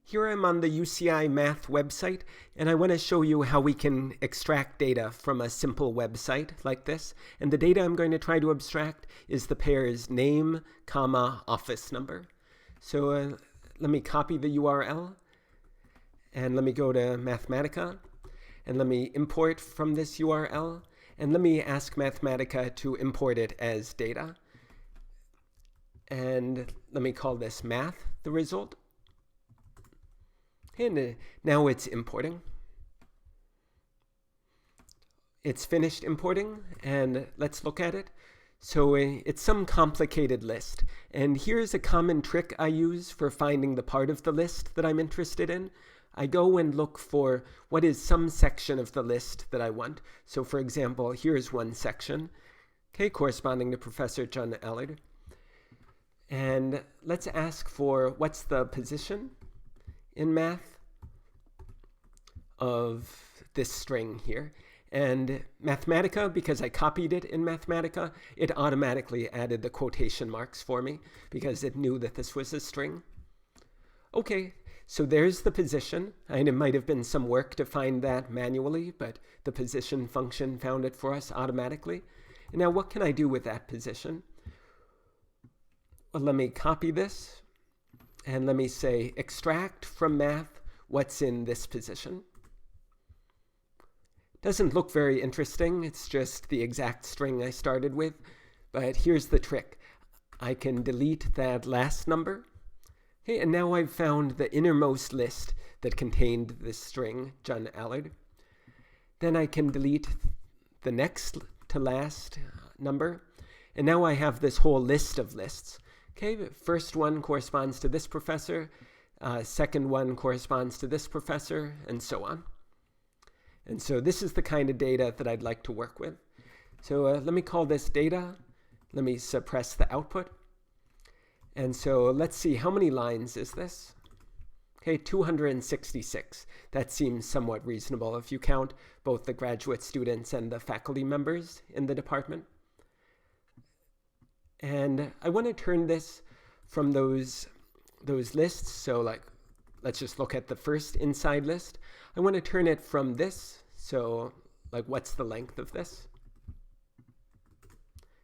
Here I'm on the UCI Math website, and I want to show you how we can extract data from a simple website like this. And the data I'm going to try to abstract is the pairs name, comma, office number. So let me copy the URL, and let me go to Mathematica, and let me import from this URL, and let me ask Mathematica to import it as data. And let me call this math, the result. And now it's importing. It's finished importing, and let's look at it. So it's some complicated list. And here's a common trick I use for finding the part of the list that I'm interested in. I go and look for what is some section of the list that I want. So for example, here's one section, okay, corresponding to Professor John Allard. And let's ask for what's the position in math of this string here. And Mathematica, because I copied it in Mathematica, it automatically added the quotation marks for me because it knew that this was a string. Okay, so there's the position, and it might have been some work to find that manually, but the position function found it for us automatically. And now what can I do with that position? Well, let me copy this, and let me say extract from math what's in this position. Doesn't look very interesting. It's just the exact string I started with. But here's the trick. I can delete that last number. Okay, and now I've found the innermost list that contained this string, John Allard. Then I can delete the next to last number. And now I have this whole list of lists. Okay, the first one corresponds to this professor. Second one corresponds to this professor, and so on. And so this is the kind of data that I'd like to work with. So let me call this data. Let me suppress the output. And so let's see, how many lines is this? Okay, 266. That seems somewhat reasonable if you count both the graduate students and the faculty members in the department. And I want to turn this from those lists. So like, let's just look at the first inside list. I want to turn it from this. So like, what's the length of this?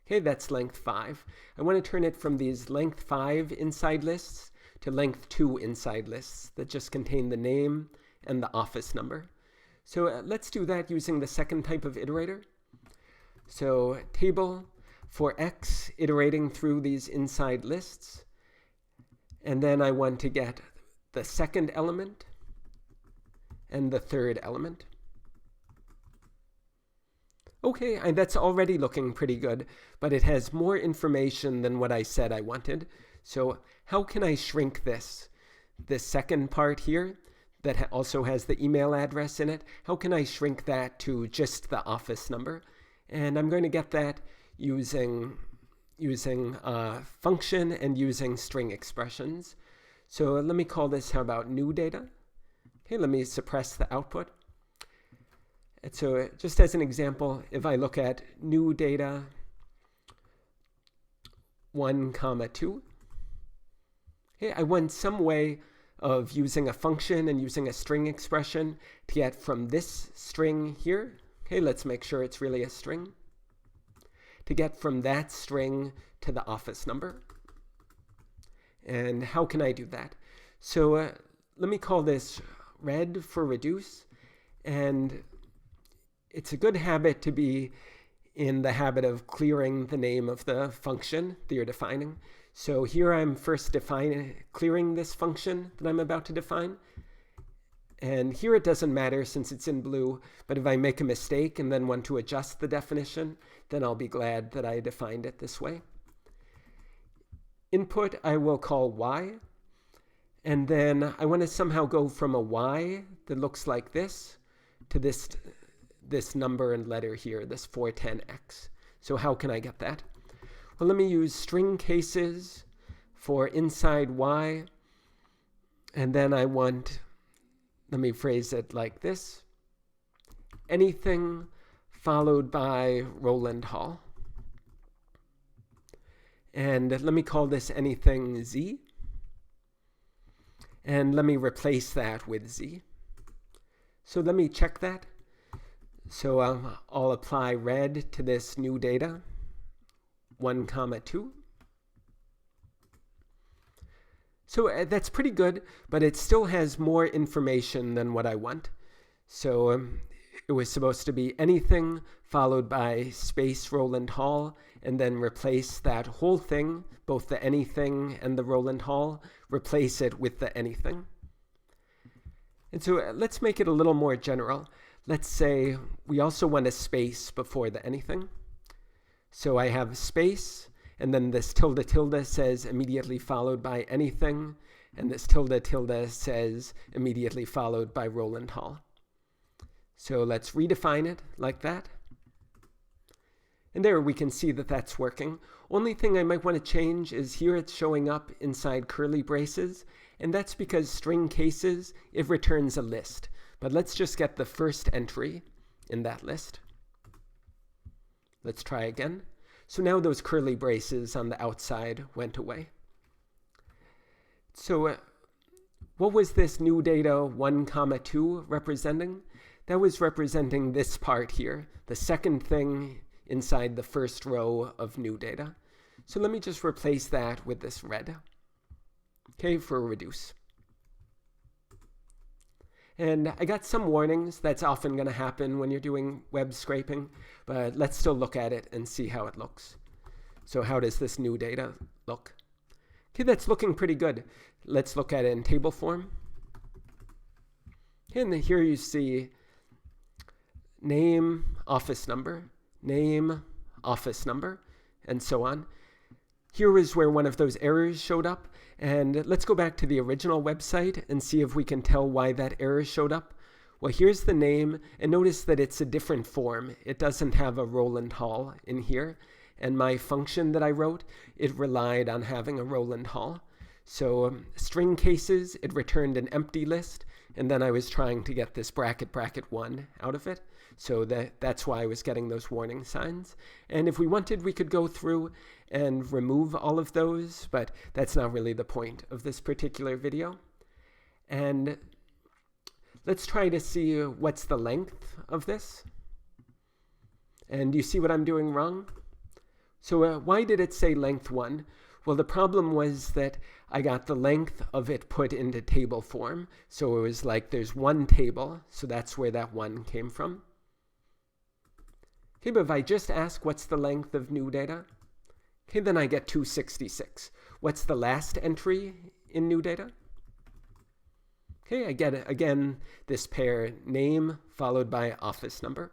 Okay, that's length 5. I want to turn it from these length 5 inside lists to length 2 inside lists that just contain the name and the office number. So let's do that using the second type of iterator. So table for x iterating through these inside lists. And then I want to get the second element and the third element. Okay, and that's already looking pretty good, but it has more information than what I said I wanted. So how can I shrink this? This second part here that also has the email address in it, how can I shrink that to just the office number? And I'm going to get that using function and using string expressions. So let me call this, how about new data? Okay, let me suppress the output. And so just as an example, if I look at new data 1, 2, okay, I want some way of using a function and using a string expression to get from this string here. Okay, let's make sure it's really a string. To get from that string to the office number. And how can I do that? So let me call this red for reduce. And it's a good habit to be in the habit of clearing the name of the function that you're defining. So here I'm first clearing this function that I'm about to define. And here it doesn't matter since it's in blue, but if I make a mistake and then want to adjust the definition, then I'll be glad that I defined it this way. Input I will call y, and then I want to somehow go from a y that looks like this to this number and letter here, this 410x. So how can I get that? Well, let me use string cases for inside y, and then I want, let me phrase it like this, anything followed by Roland Hall. And let me call this anything z. And let me replace that with Z. So let me check that. So I'll apply red to this new data, 1, 2. So that's pretty good, but it still has more information than what I want. So it was supposed to be anything followed by space Roland Hall, and then replace that whole thing, both the anything and the Roland Hall, replace it with the anything. And so let's make it a little more general. Let's say we also want a space before the anything. So I have space, and then this tilde tilde says immediately followed by anything, and this tilde tilde says immediately followed by Roland Hall. So let's redefine it like that. And there we can see that that's working. Only thing I might want to change is here it's showing up inside curly braces, and that's because string cases, it returns a list. But let's just get the first entry in that list. Let's try again. So now those curly braces on the outside went away. So what was this new data 1, 2 representing? That was representing this part here, the second thing inside the first row of new data. So let me just replace that with this red, okay, for reduce. And I got some warnings. That's often going to happen when you're doing web scraping, but let's still look at it and see how it looks. So how does this new data look? Okay, that's looking pretty good. Let's look at it in table form. And here you see name, office number, name, office number, and so on. Here is where one of those errors showed up. And let's go back to the original website and see if we can tell why that error showed up. Well, here's the name, and notice that it's a different form. It doesn't have a Roland Hall in here. And my function that I wrote, it relied on having a Roland Hall. So string cases, it returned an empty list, and then I was trying to get this bracket 1 out of it. So that's why I was getting those warning signs. And if we wanted, we could go through and remove all of those, but that's not really the point of this particular video. And let's try to see what's the length of this. And do you see what I'm doing wrong? So why did it say length 1? Well, the problem was that I got the length of it put into table form. So it was like there's one table, so that's where that 1 came from. Okay, but if I just ask what's the length of new data, okay, then I get 266. What's the last entry in new data? Okay, I get, again, this pair name followed by office number.